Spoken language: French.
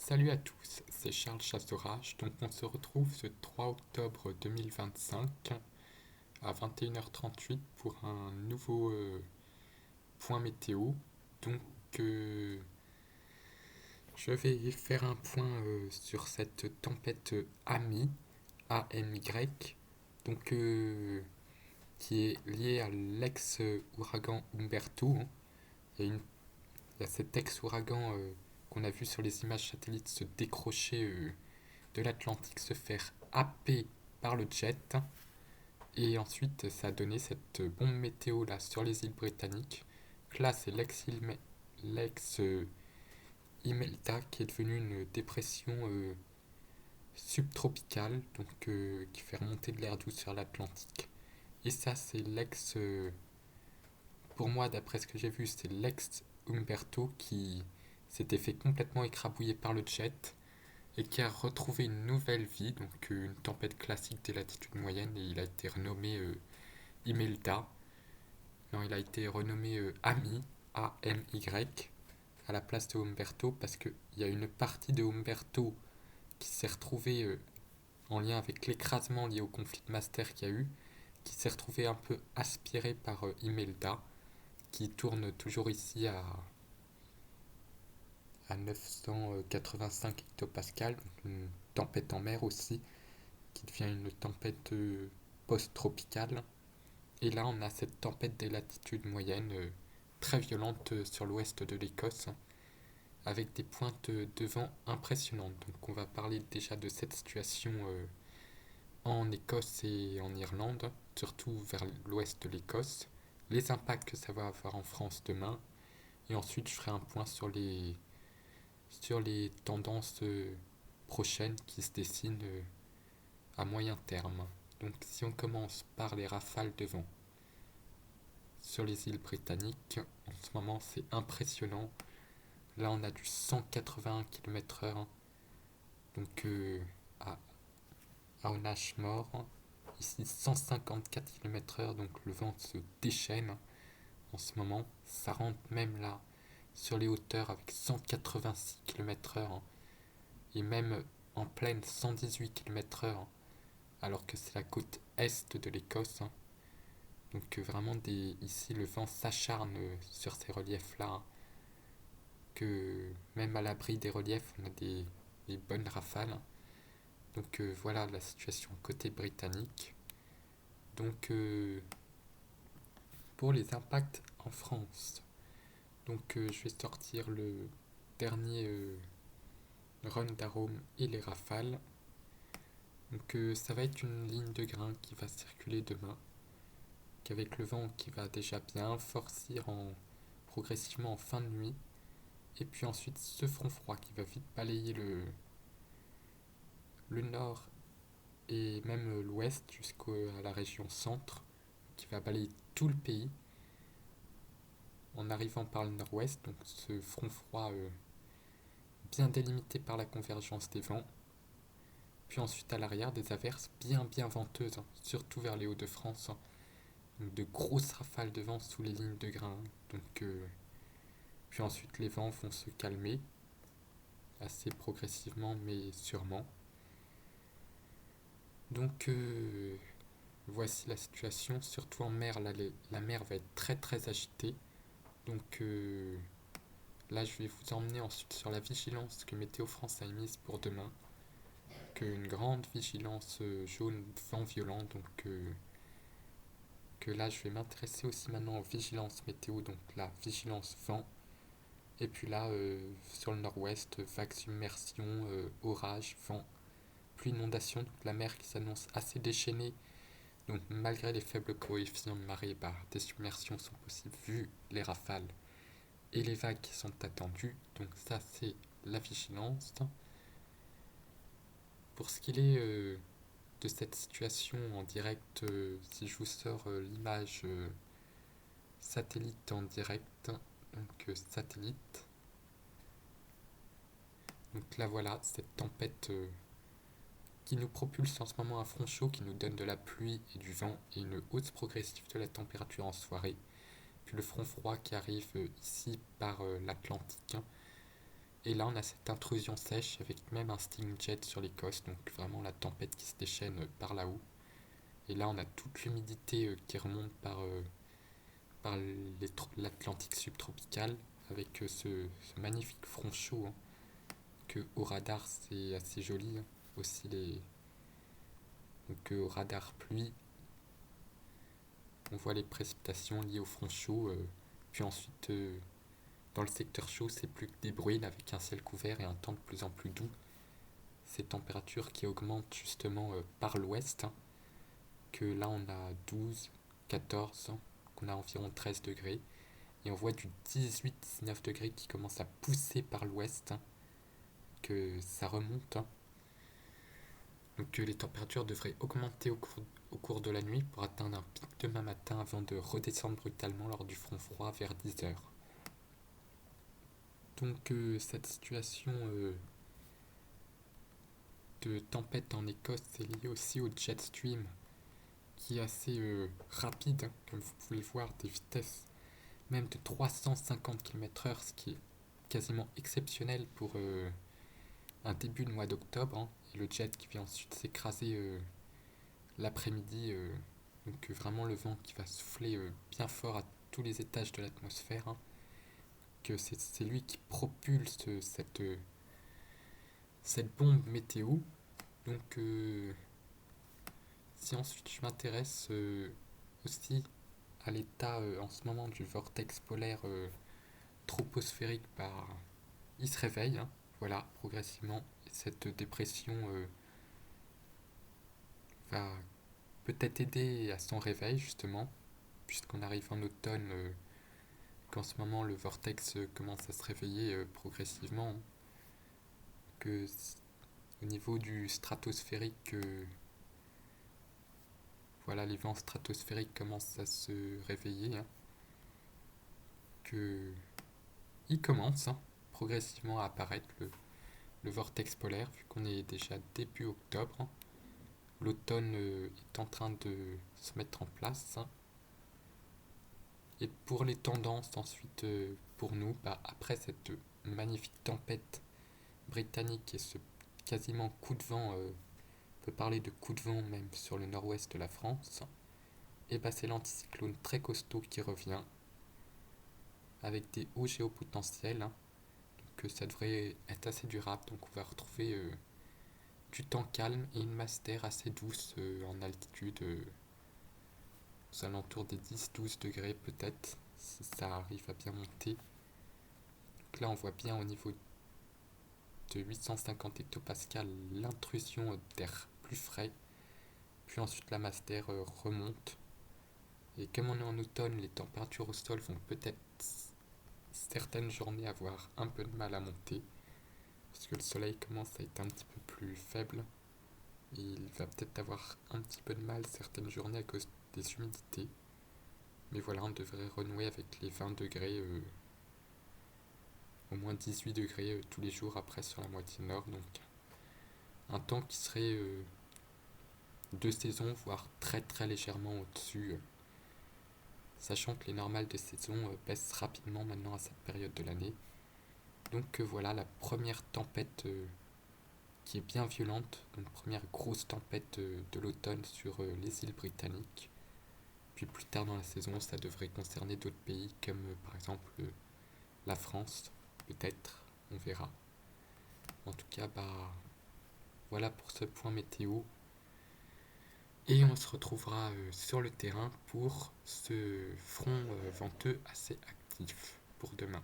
Salut à tous, c'est Charles Chassorage. Donc on se retrouve ce 3 octobre 2025 à 21h38 pour un nouveau point météo. Donc euh, je vais faire un point sur cette tempête Ami, AMY, donc qui est liée à l'ex-ouragan Umberto, hein. Il y a, une- il y a cet ex-ouragan qu'on a vu sur les images satellites se décrocher de l'Atlantique, se faire happer par le jet. Et ensuite, ça a donné cette bombe météo là sur les îles britanniques. Là, c'est l'ex Imelda qui est devenue une dépression subtropicale, qui fait remonter de l'air doux sur l'Atlantique. Et ça, c'est pour moi, d'après ce que j'ai vu, c'est l'ex Umberto qui s'était fait complètement écrabouiller par le jet et qui a retrouvé une nouvelle vie, une tempête classique des latitudes moyennes, et il a été renommé Imelda. Non, il a été renommé Ami, A-M-Y, à la place de Umberto, parce qu'il y a une partie de Umberto qui s'est retrouvée en lien avec l'écrasement lié au conflit de master qu'il y a eu, qui s'est retrouvée un peu aspirée par Imelda, qui tourne toujours ici à 985 hectopascales, une tempête en mer aussi, qui devient une tempête post-tropicale. Et là, on a cette tempête des latitudes moyennes très violente sur l'ouest de l'Écosse, avec des pointes de vent impressionnantes. Donc, on va parler déjà de cette situation en Écosse et en Irlande, surtout vers l'ouest de l'Écosse, les impacts que ça va avoir en France demain, et ensuite je ferai un point sur les tendances prochaines qui se dessinent à moyen terme. Donc si on commence par les rafales de vent sur les îles britanniques, en ce moment c'est impressionnant. Là on a du 181 km/h, donc à, à Onashmore. Ici 154 km/h, donc le vent se déchaîne en ce moment. Ça rentre même là sur les hauteurs avec 186 km/h et même en pleine 118 km/h, alors que c'est la côte est de l'Écosse. Vraiment, ici, le vent s'acharne sur ces reliefs-là, que même à l'abri des reliefs, on a des bonnes rafales. Voilà la situation côté britannique. Donc euh, pour les impacts en France, je vais sortir le dernier run d'arômes et les rafales. Ça va être une ligne de grain qui va circuler demain, qu'avec le vent qui va déjà bien forcir progressivement en fin de nuit, et puis ensuite ce front froid qui va vite balayer le nord et même l'ouest jusqu'à la région centre, qui va balayer tout le pays en arrivant par le nord-ouest, donc ce front froid bien délimité par la convergence des vents. Puis ensuite à l'arrière des averses bien venteuses, surtout vers les Hauts-de-France, donc de grosses rafales de vent sous les lignes de grain. Donc, euh, Puis ensuite les vents vont se calmer assez progressivement mais sûrement. Donc euh, Voici la situation, surtout en mer, là, la mer va être très agitée. Donc euh, Là je vais vous emmener ensuite sur la vigilance que Météo France a émise pour demain. Une grande vigilance jaune vent violent. Que là je vais m'intéresser aussi maintenant aux vigilances météo, donc la vigilance vent. Et puis là sur le nord-ouest, vagues submersion, orage, vent, pluie inondation, donc la mer qui s'annonce assez déchaînée. Donc malgré les faibles coefficients de marée, des submersions sont possibles vu les rafales et les vagues qui sont attendues. Donc ça c'est la vigilance. Pour ce qu'il est de cette situation en direct, si je vous sors l'image satellite en direct, satellite. Donc là voilà, cette tempête qui nous propulse en ce moment un front chaud qui nous donne de la pluie et du vent et une hausse progressive de la température en soirée. Puis le front froid qui arrive ici par l'Atlantique, hein, Et là, on a cette intrusion sèche avec même un Sting Jet sur l'Écosse, donc vraiment la tempête qui se déchaîne par là-haut. Et là, on a toute l'humidité qui remonte par l'Atlantique subtropical avec ce magnifique front chaud, hein, que au radar c'est assez joli, hein. Aussi donc au radar pluie, on voit les précipitations liées au front chaud. Puis ensuite, dans le secteur chaud, c'est plus que des bruines avec un ciel couvert et un temps de plus en plus doux. Ces températures qui augmentent justement par l'ouest, hein, que là on a 12, 14, hein, qu'on a environ 13 degrés. Et on voit du 18-19 degrés qui commence à pousser par l'ouest, hein, que ça remonte, hein. Donc les températures devraient augmenter au cours de la nuit pour atteindre un pic demain matin avant de redescendre brutalement lors du front froid vers 10 heures. Donc cette situation de tempête en Écosse est liée aussi au jet stream qui est assez rapide, hein, comme vous pouvez le voir, des vitesses même de 350 km/h, ce qui est quasiment exceptionnel pour un début de mois d'octobre, hein, et le jet qui vient ensuite s'écraser l'après-midi. Donc vraiment le vent qui va souffler bien fort à tous les étages de l'atmosphère, hein, que c'est lui qui propulse cette bombe météo. Donc si ensuite je m'intéresse aussi à l'état en ce moment du vortex polaire troposphérique, bah, il se réveille, hein, voilà, progressivement. Et cette dépression va peut-être aider à son réveil, justement, puisqu'on arrive en automne, qu'en ce moment le vortex commence à se réveiller progressivement, hein, que au niveau du stratosphérique, voilà, les vents stratosphériques commencent à se réveiller, hein, que il commence, hein, progressivement à apparaître le vortex polaire, vu qu'on est déjà début octobre, hein. L'automne est en train de se mettre en place, hein. Et pour les tendances ensuite, pour nous, bah, après cette magnifique tempête britannique et ce quasiment coup de vent, on peut parler de coup de vent même sur le nord-ouest de la France, et bah, c'est l'anticyclone très costaud qui revient avec des hauts géopotentiels, hein. Donc ça devrait être assez durable, donc on va retrouver du temps calme et une masse d'air assez douce en altitude, aux alentours des 10-12 degrés peut-être, si ça arrive à bien monter. Donc là on voit bien au niveau de 850 hectopascales l'intrusion d'air plus frais, puis ensuite la masse d'air remonte. Et comme on est en automne, les températures au sol vont peut-être certaines journées avoir un peu de mal à monter, parce que le soleil commence à être un petit peu plus faible. Et il va peut-être avoir un petit peu de mal certaines journées à cause des humidités. Mais voilà, on devrait renouer avec les 20 degrés, au moins 18 degrés tous les jours après sur la moitié nord. Donc un temps qui serait de saison, voire très très légèrement au-dessus. Sachant que les normales de saison baissent rapidement maintenant à cette période de l'année. Donc voilà la première tempête qui est bien violente, donc première grosse tempête de l'automne sur les îles britanniques. Puis plus tard dans la saison, ça devrait concerner d'autres pays comme par exemple la France, peut-être, on verra. En tout cas, bah voilà pour ce point météo. Et on se retrouvera sur le terrain pour ce front venteux assez actif pour demain.